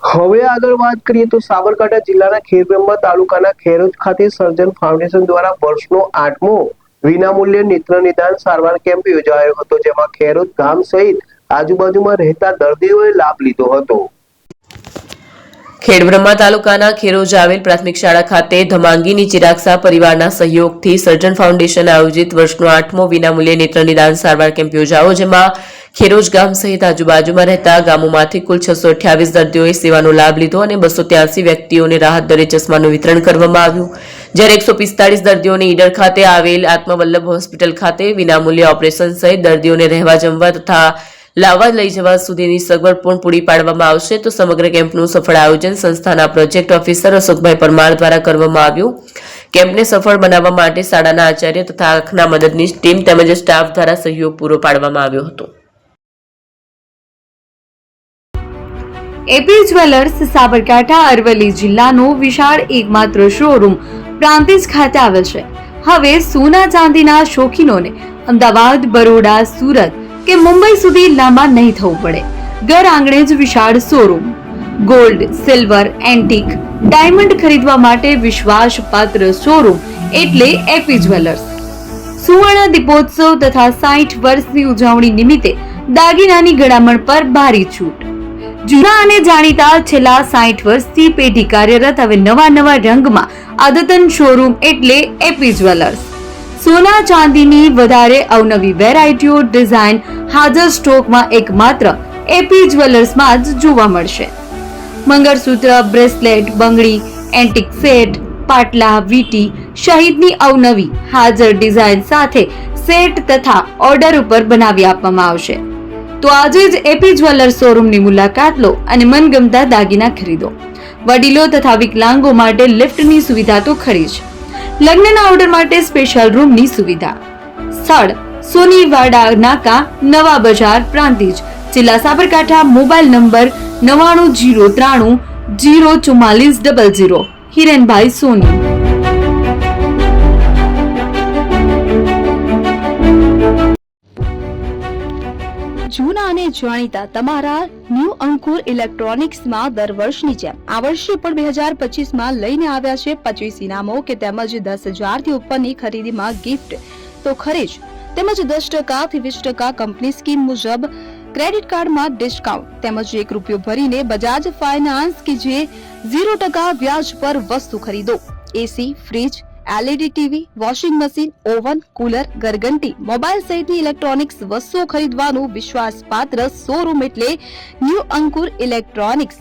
હવે આગળ વાત કરીએ તો સાબરકાંઠા જિલ્લાના ખેડબ્રહ્મા તાલુકાના ખેરોજ ખાતે સર્જન ફાઉન્ડેશન દ્વારા વર્ષનો 8મો વિનામૂલ્ય નેત્ર નિદાન સારવાર કેમ્પ યોજાયો હતો, જેમાં ખેરોજ ગામ સહિત આજુબાજુમાં રહેતા દર્દીઓએ લાભ લીધો હતો। ખેડબ્રહ્મા તાલુકાના ખેરોજ આવેલ પ્રાથમિક શાળા ખાતે ધમાંગીની ચિરાગ શાહ પરિવારના સહયોગથી સર્જન ફાઉન્ડેશન આયોજિત વર્ષનો 8મો વિનામૂલ્ય નેત્ર નિદાન સારવાર કેમ્પ યોજાયો, જેમાં ખેરોજ ગામ સહિત આજુબાજુમાં રહેતા ગામોમાંથી કુલ 628 દર્દીઓએ સેવાનો લાભ લીધો અને 283 વ્યક્તિઓને રાહત દરે ચશ્માનું વિતરણ કરવામાં આવ્યું, જ્યારે 145 દર્દીઓને ઈડર ખાતે આવેલ આત્મવલ્લભ હોસ્પિટલ ખાતે વિનામૂલ્ય ઓપરેશન સહિત દર્દીઓને રહેવા જમવા તથા લાવવા લઈ જવા સુધીની સગવડ પણ પૂરી પાડવામાં આવશે। તો સમગ્ર કેમ્પનું સફળ આયોજન સંસ્થાના પ્રોજેક્ટ ઓફિસર અશોકભાઈ પરમાર દ્વારા કરવામાં આવ્યું। કેમ્પને સફળ બનાવવા માટે શાળાના આચાર્ય તથા આંખના મદદની ટીમ તેમજ સ્ટાફ દ્વારા સહયોગ પૂરો પાડવામાં આવ્યો હતો। એપી જ્વેલર્સ સાબરકાંઠા અરવલ્લી જિલ્લાનો વિશાળ એકમાત્ર શોરૂમ પ્રાંતિજ ખાતે આવેલ છે। હવે સોના ચાંદીના શોખીનોને અમદાવાદ, બરોડા, સુરત કે મુંબઈ સુધી લાંબા નહીં થવું પડે। ઘર આંગણે જ વિશાળ showroom. Gold, silver, antique, diamond ખરીદવા માટે વિશ્વાસપાત્ર શોરૂમ એટલે એપી જ્વેલર્સ। સુવર્ણ દીપોત્સવ તથા 60 વર્ષની ઉજવણી નિમિત્તે દાગીનાની ગળામણ પર ભારી છૂટ। જૂના અને જાણીતા છેલ્લા 60 વર્ષથી પેઢી કાર્યરત હવે નવા રંગમાં અદ્યતન શોરૂમ એટલે એપી જ્વેલર્સ। સોના ચાંદીની વધારે અવનવી વેરાયટીઓ, ડિઝાઇન હાજર સ્ટોકમાં એકમાત્ર એપી જ્વેલર્સમાં જ જોવા મળશે। મંગળસૂત્ર, બ્રેસલેટ, બંગડી, એન્ટિક સેટ, પાટલા, વીટી સહિતની અવનવી હાજર ડિઝાઇન સાથે સેટ તથા ઓર્ડર ઉપર બનાવી આપવામાં આવશે। તો આજે જ એપી જ્વેલર્સ શોરૂમની મુલાકાત લો અને મનગમતા દાગીના ખરીદો। વડીલો તથા વિકલાંગો માટે લિફ્ટની સુવિધા તો ખરી જ, લગ્નના ઓર્ડર માટે સ્પેશિયલ રૂમની સુવિધા। સ્થળ સોનીવાડા નાકા, નવા બજાર, પ્રાંતિજ, જિલ્લા સાબરકાંઠા। Mobile number 9903 04400। હિરેનભાઈ સોની। જૂના અને જાણીતા તમારા ન્યૂ અંકુર ઇલેક્ટ્રોનિક્સમાં દર વર્ષની જેમ આ વર્ષે પણ 2025માં લઈને આવ્યા છે 25 ઇનામો કે તેમજ 10,000 થી ઉપરની ખરીદીમાં ગિફ્ટ તો ખરી જ, તેમજ 10% થી 20% કંપની સ્કીમ મુજબ ક્રેડિટ કાર્ડમાં ડિસ્કાઉન્ટ તેમજ ₹1 ભરીને બજાજ ફાઇનાન્સ કે જે 0% વ્યાજ પર વસ્તુ ખરીદો। AC, fridge, LED TV, washing machine, oven, cooler, ગરગંટી, મોબાઈલ સહિતની ઇલેક્ટ્રોનિક્સ વસ્તુઓ ખરીદવાનું વિશ્વાસપાત્ર શોરૂમ એટલે ન્યૂ અંકુર ઇલેક્ટ્રોનિક્સ।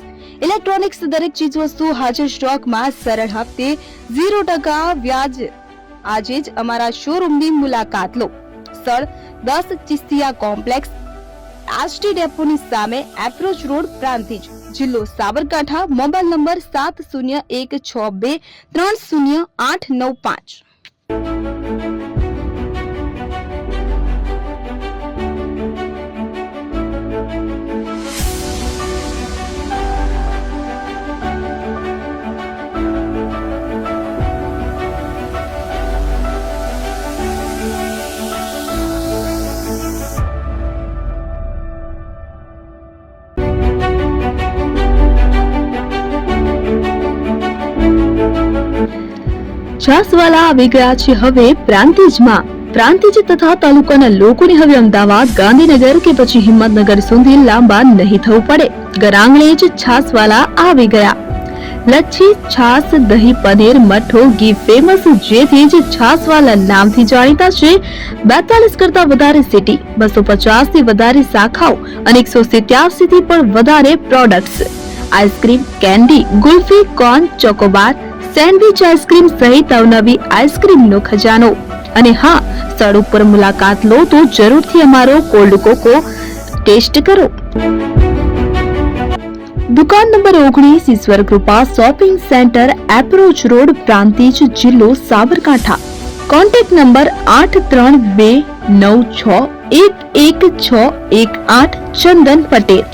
ઇલેક્ટ્રોનિક્સ દરેક ચીજ વસ્તુ હાજર સ્ટોકમાં, સરળ હપ્તે, 0% વ્યાજ। આજે જ અમારા શોરૂમની મુલાકાત લો। સ્થળ 10 ચિસ્તિયા કોમ્પ્લેક્સ, આરટી ડેપોની સામે, એપ્રોચ રોડ, પ્રાંતિજ, જિલ્લો સાબરકાંઠા। Mobile number 7016230895। છાસવાલા આવી ગયા છે હવે પ્રાંતિજમાં। પ્રાંતિજ તથા તાલુકાના લોકોને હવે અમદાવાદ, ગાંધીનગર કે પછી હિંમતનગર સુધી લાંબા નહીં થવું પડે। ઘર આંગણે જ છાસવાલા આવી ગયા। લચ્છી, છાસ, દહીં, પનીર, મઠો, ઘી ફેમસ, જેથી જ છાસવાલા નામથી જાણીતા છે। 42 કરતા વધારે સિટી, 250 થી વધારે શાખાઓ અને 187 થી પણ વધારે products. Ice cream, candy, kulfi, corn, Chocobar, sandwich ice cream સહિત અવનવી આઈસ્ક્રીમનો ખજાનો। અને હા, સ્થળ ઉપર મુલાકાત લો તો જરૂરથી અમારો કોલ્ડ કોકો ટેસ્ટ કરો। દુકાન number 19, Ishwar Krupa shopping centre, approach road, Prantij, જિલ્લો સાબરકાંઠા। Contact number 8329611618 Chandan Patel.